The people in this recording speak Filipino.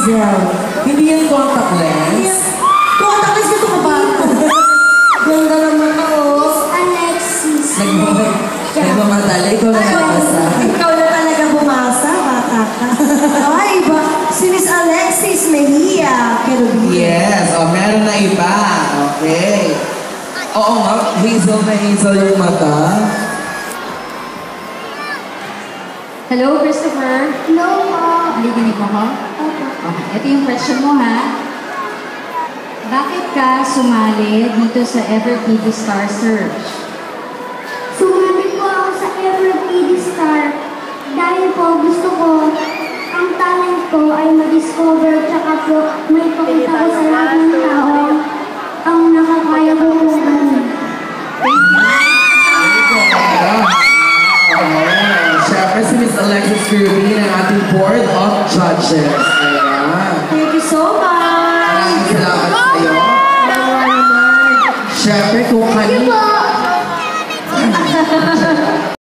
Hazel. Hindi yan contact lens? Contact lens ito ka ba? Ganda naman ako. Alexis. Nagmamadala, ikaw na nabasa. Ikaw na talaga bumasa, bata ka. Ay, ba? Si Miss Alexis Mejia. Yes, meron na iba. Okay. Oo nga, hazel na hazel yung mata. Hello, Christopher. Hello po. Narinig mo ko? Opo. Okay, ito yung question mo, ha? Bakit ka sumali dito sa Everpedia Star Search? Sumali po ako sa Everpedia Star dahil po gusto ko ang talent ko ay ma-discover tsaka po may pakita ko sa lahat ng tao ang nakakaya ko po gawin. Thank you. Siyempre si Miss Alexis Kirby ng ating Board of Judges. Ayan. Thank you so much. Maraming salamat sa iyo. Siyempre kung kanina...